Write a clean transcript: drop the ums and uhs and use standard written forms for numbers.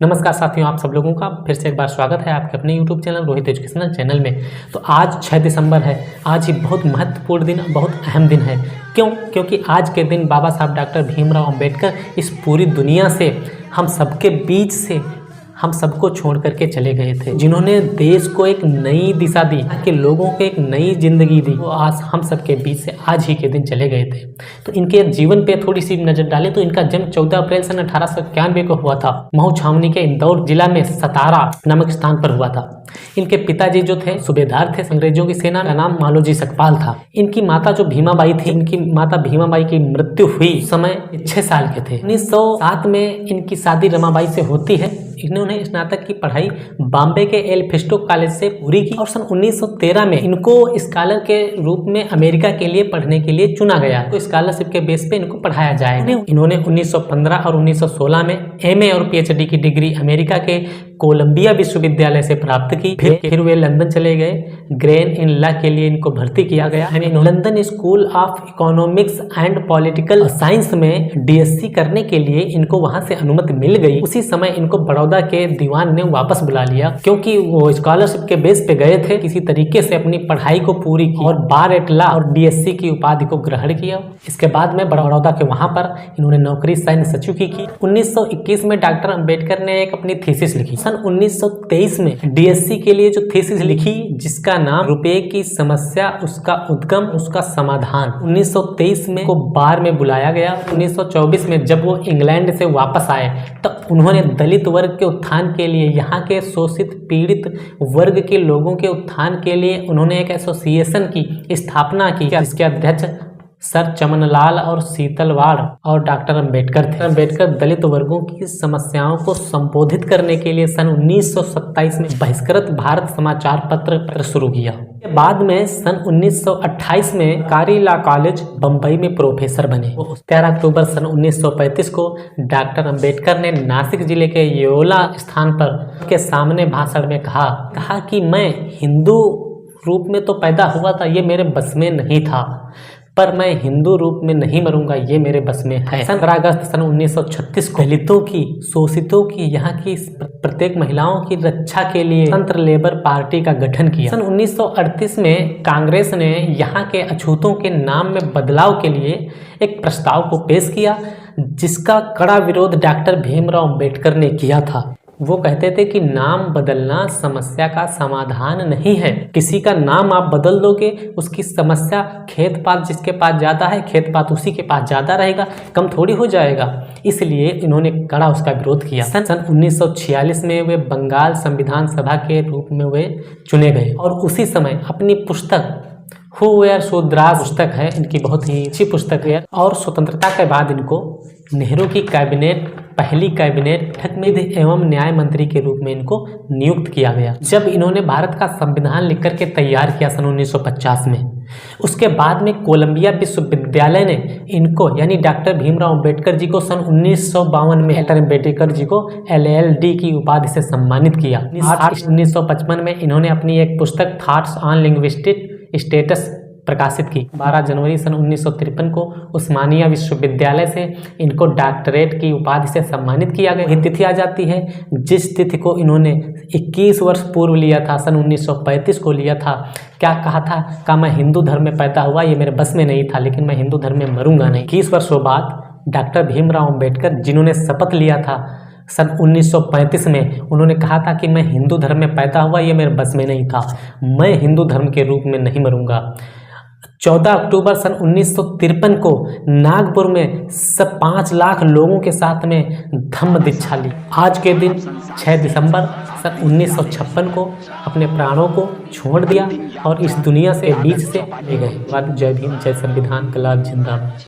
नमस्कार साथियों, आप सब लोगों का फिर से एक बार स्वागत है आपके अपने YouTube channel Rohit educational channel में। तो आज 6 दिसंबर है। आज ही बहुत महत्वपूर्ण दिन, बहुत अहम दिन है। क्योंकि आज के दिन बाबा साहब डॉक्टर भीमराव अंबेडकर इस पूरी दुनिया से, हम सबके बीच से, हम सबको छोड़ करके चले गए थे, जिन्होंने देश को एक नई दिशा दी, के लोगों को एक नई जिंदगी दी। वो आज हम सबके बीच से आज ही के दिन चले गए थे। तो इनके जीवन पे थोड़ी सी नजर डालें तो इनका जन्म 14 अप्रैल सन 1891 को हुआ था। महू छावनी के इंदौर जिला में सतारा नामक स्थान पर हुआ था। इनके पिताजी जो थे सूबेदार थे अंग्रेजों की सेना का नाम मालोजी सकपाल था। इनकी माता जो भीमाबाई थी, इनकी माता भीमाबाई की मृत्यु हुई समय 6 साल के थे। 1907 में इनकी शादी रमाबाई से होती है। इन्होंने स्नातक की पढ़ाई बॉम्बे के एल फिस्टो कॉलेज से पूरी की और सन 1913 में इनको स्कॉलर के रूप में अमेरिका के लिए पढ़ने के लिए चुना गया। तो स्कॉलरशिप के बेस पे इनको पढ़ाया जाएगा। इन्होंने 1915 और 1916 में एमए और पीएचडी की डिग्री अमेरिका के कोलंबिया विश्वविद्यालय से प्राप्त की। फिर वे लंदन चले गए। ग्रेन इन लॉ के लिए इनको भर्ती किया गया। London school of economics and political science में डीएससी करने के लिए इनको वहां से अनुमति मिल गई। उसी समय इनको बड़ौदा के दीवान ने वापस बुला लिया, क्योंकि वो स्कॉलरशिप के बेस पे गए थे। किसी तरीके से अपनी पढ़ाई को पूरी की और बार एट लॉ और डीएससी की उपाधि को ग्रहण किया। इसके बाद में बड़ौदा के वहां पर इन्होंने नौकरी सैन्य सचिव की 1921 में डॉक्टर अंबेडकर ने एक अपनी थीसिस लिखी। 1923 में डीएससी के लिए जो थीसिस लिखी, जिसका नाम रुपए की समस्या, उसका उद्गम, उसका समाधान। 1923 में को बार में बुलाया गया। 1924 में जब वो इंग्लैंड से वापस आए तो उन्होंने दलित वर्ग के उत्थान के लिए, यहाँ के शोषित पीड़ित वर्ग के लोगों के उत्थान के लिए उन्होंने एक एसोसिएशन की स्थापना की, जिसके अध्यक्ष सर चमनलाल और शीतलवाड़ और डॉक्टर अंबेडकर थे। अंबेडकर दलित वर्गों की समस्याओं को संबोधित करने के लिए सन 1927 में बहिष्कृत भारत समाचार पत्र शुरू किया। बाद में सन 1928 में कारी लॉ कॉलेज बम्बई में प्रोफेसर बने। 13 अक्टूबर सन 1935 को डॉक्टर अंबेडकर ने नासिक जिले के येओला स्थान पर के सामने भाषण में कहा कि मैं हिंदू रूप में तो पैदा हुआ था, ये मेरे बस में नहीं था, पर मैं हिंदू रूप में नहीं मरूंगा, ये मेरे बस में है। 15 अगस्त सन 1936 को दलितों की, शोषितों की, यहाँ की प्रत्येक महिलाओं की रक्षा के लिए स्वतंत्र लेबर पार्टी का गठन किया। सन 1938 में कांग्रेस ने यहाँ के अछूतों के नाम में बदलाव के लिए एक प्रस्ताव को पेश किया, जिसका कड़ा विरोध डॉक्टर भीमराव अंबेडकर ने किया था। वो कहते थे कि नाम बदलना समस्या का समाधान नहीं है। किसी का नाम आप बदल दोगे, उसकी समस्या, खेत पात जिसके पास ज़्यादा है, खेत पात उसी के पास ज़्यादा रहेगा, कम थोड़ी हो जाएगा। इसलिए इन्होंने कड़ा उसका विरोध किया। सन 1946 में वे बंगाल संविधान सभा के रूप में वे चुने गए और उसी समय अपनी पुस्तक हु वेयर शूद्रास पुस्तक है, इनकी बहुत ही अच्छी पुस्तक है। और स्वतंत्रता के बाद इनको नेहरू की कैबिनेट, पहली कैबिनेट विधि एवं न्याय मंत्री के रूप में इनको नियुक्त किया गया, जब इन्होंने भारत का संविधान लिख करके तैयार किया सन 1950 में। उसके बाद में कोलंबिया विश्वविद्यालय ने इनको, यानी डॉक्टर भीमराव अंबेडकर जी को सन 1952 में डॉक्टर अंबेडकर जी को LLD की उपाधि से सम्मानित किया। 1955 में इन्होंने अपनी एक पुस्तक थॉट्स ऑन लिंग्विस्टिक स्टेटस प्रकाशित की। 12 जनवरी सन 1953 को उस्मानिया विश्वविद्यालय से इनको डॉक्टरेट की उपाधि से सम्मानित किया गया। यह तिथि आ जाती है जिस तिथि को इन्होंने 21 वर्ष पूर्व लिया था, सन 1935 को लिया था। क्या कहा था? मैं हिंदू धर्म में पैदा हुआ, ये मेरे बस में नहीं था, लेकिन मैं हिंदू धर्म में मरूंगा नहीं। 21 वर्षों बाद डॉक्टर भीमराव अंबेडकर, जिन्होंने शपथ लिया था सन 1935 में, उन्होंने कहा था कि मैं हिंदू धर्म में पैदा हुआ, ये मेरे बस में नहीं था, मैं हिंदू धर्म के रूप में नहीं मरूंगा। 14 अक्टूबर सन 1953 को नागपुर में 5 लाख लोगों के साथ में धम्म दीक्षा ली। आज के दिन 6 दिसंबर सन 1956 को अपने प्राणों को छोड़ दिया और इस दुनिया से बीच से ले गए। जय भीम, जय संविधान, इंकलाब जिंदाबाद।